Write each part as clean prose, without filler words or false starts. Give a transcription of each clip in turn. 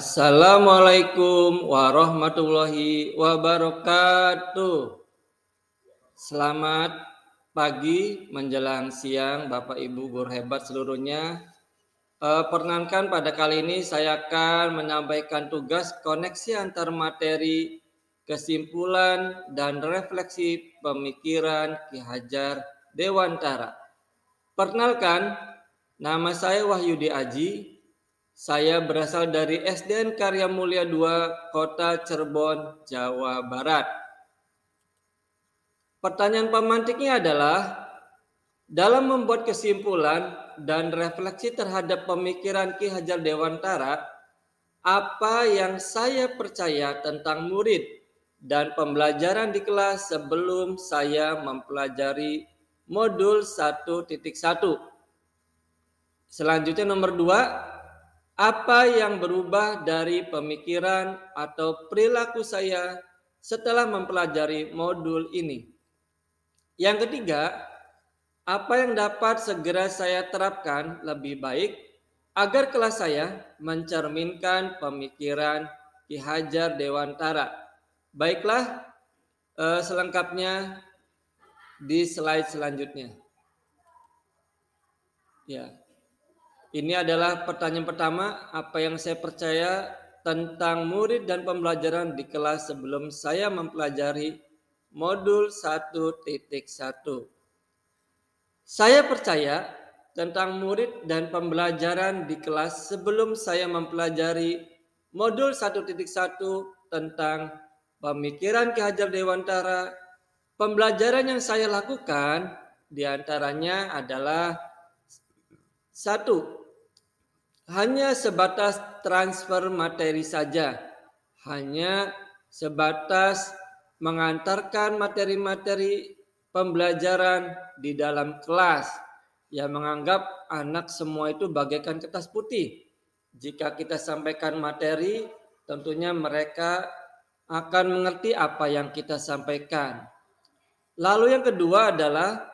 Assalamualaikum warahmatullahi wabarakatuh. Selamat pagi menjelang siang Bapak Ibu guru hebat seluruhnya. Perkenankan pada kali ini saya akan menyampaikan tugas koneksi antar materi, kesimpulan, dan refleksi pemikiran Ki Hajar Dewantara. Perkenalkan, nama saya Wahyudi Aji. Saya berasal dari SDN Karya Mulia II, Kota Cirebon, Jawa Barat. Pertanyaan pemantiknya adalah, dalam membuat kesimpulan dan refleksi terhadap pemikiran Ki Hajar Dewantara, apa yang saya percaya tentang murid dan pembelajaran di kelas sebelum saya mempelajari modul 1.1. Selanjutnya nomor 2. Apa yang berubah dari pemikiran atau perilaku saya setelah mempelajari modul ini? Yang ketiga, apa yang dapat segera saya terapkan lebih baik agar kelas saya mencerminkan pemikiran Ki Hajar Dewantara? Baiklah, selengkapnya di slide selanjutnya. Ya. Ini adalah pertanyaan pertama, apa yang saya percaya tentang murid dan pembelajaran di kelas sebelum saya mempelajari modul 1.1. Saya percaya tentang murid dan pembelajaran di kelas sebelum saya mempelajari modul 1.1 tentang pemikiran Ki Hajar Dewantara. Pembelajaran yang saya lakukan diantaranya adalah 1. Hanya sebatas transfer materi saja, hanya sebatas mengantarkan materi-materi pembelajaran di dalam kelas yang menganggap anak semua itu bagaikan kertas putih. Jika kita sampaikan materi, tentunya mereka akan mengerti apa yang kita sampaikan. Lalu yang kedua adalah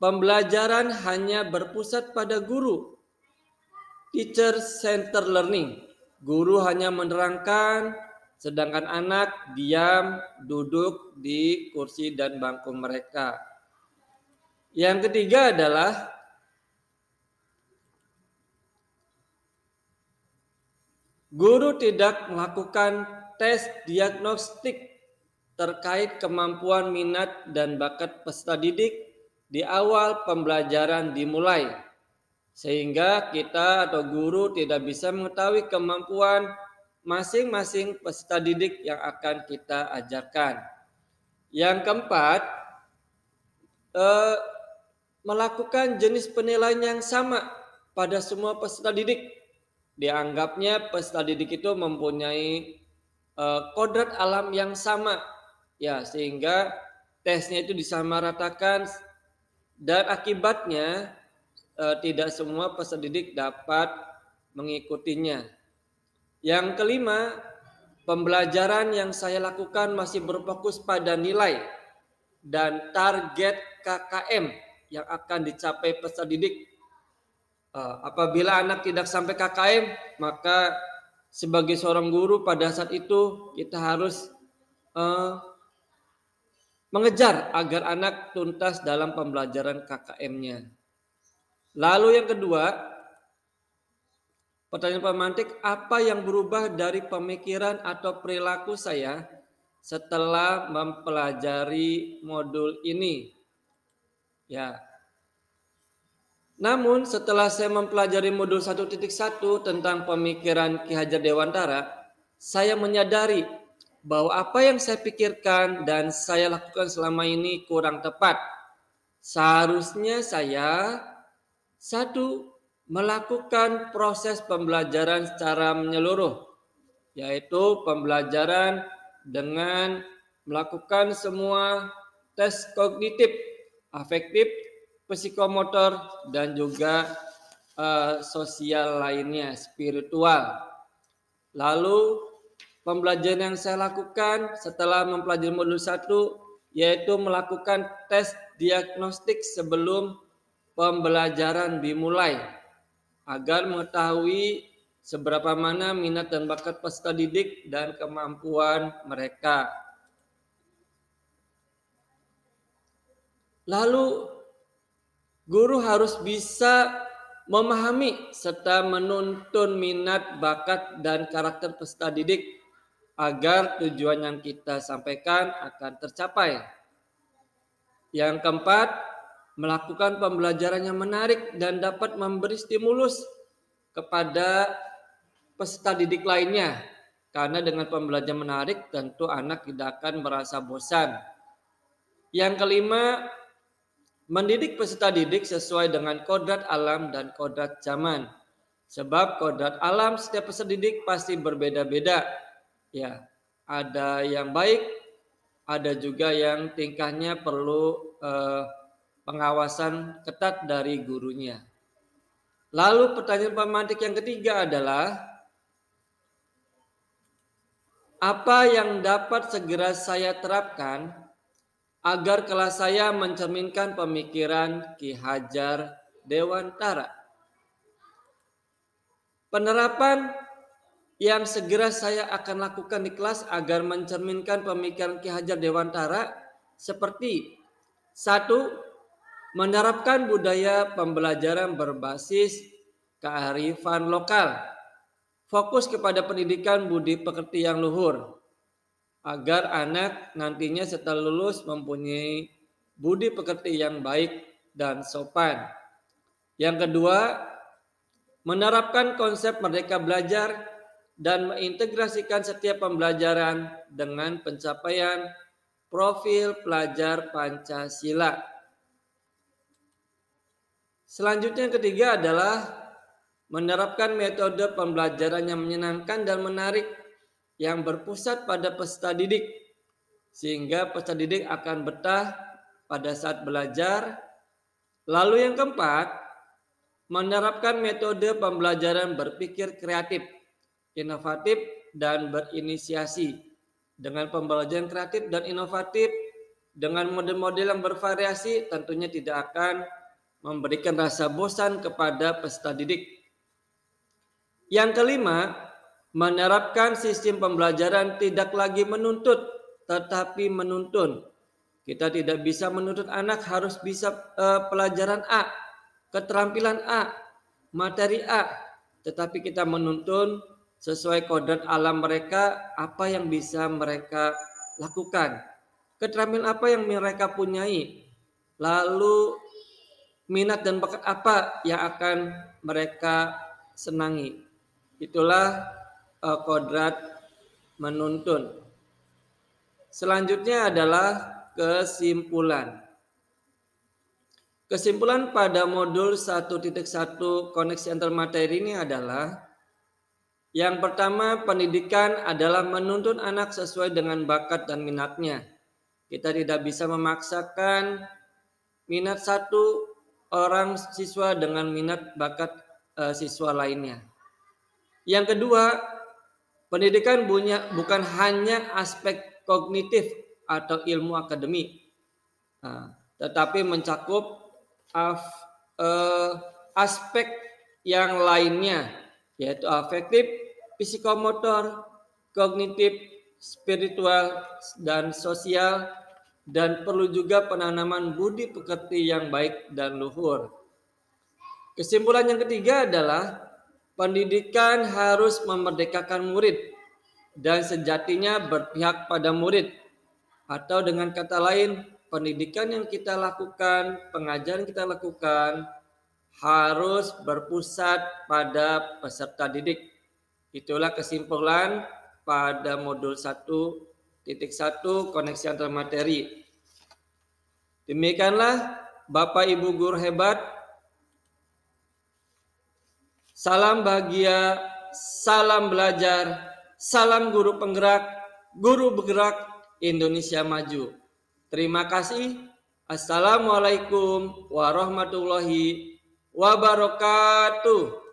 pembelajaran hanya berpusat pada guru. Teacher center learning. Guru hanya menerangkan, sedangkan anak diam duduk di kursi dan bangku mereka. Yang ketiga adalah guru tidak melakukan tes diagnostik terkait kemampuan minat dan bakat peserta didik di awal pembelajaran dimulai. Sehingga kita atau guru tidak bisa mengetahui kemampuan masing-masing peserta didik yang akan kita ajarkan. Yang keempat, melakukan jenis penilaian yang sama pada semua peserta didik. Dianggapnya peserta didik itu mempunyai kodrat alam yang sama, ya, sehingga tesnya itu disamaratakan dan akibatnya tidak semua peserta didik dapat mengikutinya. Yang kelima, pembelajaran yang saya lakukan masih berfokus pada nilai dan target KKM yang akan dicapai peserta didik. Apabila anak tidak sampai KKM, maka sebagai seorang guru pada saat itu kita harus mengejar agar anak tuntas dalam pembelajaran KKM-nya. Lalu yang kedua, pertanyaan pemantik, apa yang berubah dari pemikiran atau perilaku saya setelah mempelajari modul ini? Ya. Namun setelah saya mempelajari modul 1.1 tentang pemikiran Ki Hajar Dewantara, saya menyadari bahwa apa yang saya pikirkan dan saya lakukan selama ini kurang tepat. Seharusnya saya 1. Melakukan proses pembelajaran secara menyeluruh, yaitu pembelajaran dengan melakukan semua tes kognitif, afektif, psikomotor, dan juga sosial lainnya, spiritual. Lalu pembelajaran yang saya lakukan setelah mempelajari modul 1 yaitu melakukan tes diagnostik sebelum pembelajaran dimulai agar mengetahui seberapa mana minat dan bakat peserta didik dan kemampuan mereka. Lalu guru harus bisa memahami serta menuntun minat, bakat, dan karakter peserta didik agar tujuan yang kita sampaikan akan tercapai. Yang keempat, melakukan pembelajaran yang menarik dan dapat memberi stimulus kepada peserta didik lainnya. Karena dengan pembelajaran menarik tentu anak tidak akan merasa bosan. Yang kelima, mendidik peserta didik sesuai dengan kodrat alam dan kodrat zaman. Sebab kodrat alam setiap peserta didik pasti berbeda-beda. Ya, ada yang baik, ada juga yang tingkahnya perlu pengawasan ketat dari gurunya. Lalu pertanyaan pemantik yang ketiga adalah, apa yang dapat segera saya terapkan agar kelas saya mencerminkan pemikiran Ki Hajar Dewantara? Penerapan yang segera saya akan lakukan di kelas agar mencerminkan pemikiran Ki Hajar Dewantara seperti: 1. Menerapkan budaya pembelajaran berbasis kearifan lokal. Fokus kepada pendidikan budi pekerti yang luhur, agar anak nantinya setelah lulus mempunyai budi pekerti yang baik dan sopan. Yang kedua, menerapkan konsep merdeka belajar dan mengintegrasikan setiap pembelajaran dengan pencapaian profil pelajar Pancasila. Selanjutnya yang ketiga adalah menerapkan metode pembelajaran yang menyenangkan dan menarik yang berpusat pada peserta didik, sehingga peserta didik akan betah pada saat belajar. Lalu yang keempat, menerapkan metode pembelajaran berpikir kreatif, inovatif, dan berinisiasi. Dengan pembelajaran kreatif dan inovatif, dengan model-model yang bervariasi, tentunya tidak akan memberikan rasa bosan kepada peserta didik. Yang kelima, menerapkan sistem pembelajaran tidak lagi menuntut, tetapi menuntun. Kita tidak bisa menuntut anak harus bisa pelajaran A, keterampilan A, materi A, tetapi kita menuntun sesuai kodrat alam mereka, apa yang bisa mereka lakukan, keterampilan apa yang mereka punyai, lalu minat dan bakat apa yang akan mereka senangi. Itulah kodrat menuntun. Selanjutnya adalah kesimpulan. Kesimpulan pada modul 1.1 koneksi antar materi ini adalah, yang pertama, pendidikan adalah menuntun anak sesuai dengan bakat dan minatnya. Kita tidak bisa memaksakan minat satu orang siswa dengan minat bakat siswa lainnya. Yang kedua, pendidikan bukan hanya aspek kognitif atau ilmu akademik, tetapi mencakup aspek yang lainnya, yaitu afektif, psikomotor, kognitif, spiritual, dan sosial, dan perlu juga penanaman budi pekerti yang baik dan luhur. Kesimpulan yang ketiga adalah, pendidikan harus memerdekakan murid dan sejatinya berpihak pada murid. Atau dengan kata lain, pendidikan yang kita lakukan, pengajaran yang kita lakukan harus berpusat pada peserta didik. Itulah kesimpulan pada modul 1.1 koneksi antar materi. Demikianlah Bapak Ibu guru hebat. Salam bahagia, salam belajar, salam guru penggerak, guru bergerak, Indonesia maju. Terima kasih. Assalamualaikum warahmatullahi wabarakatuh.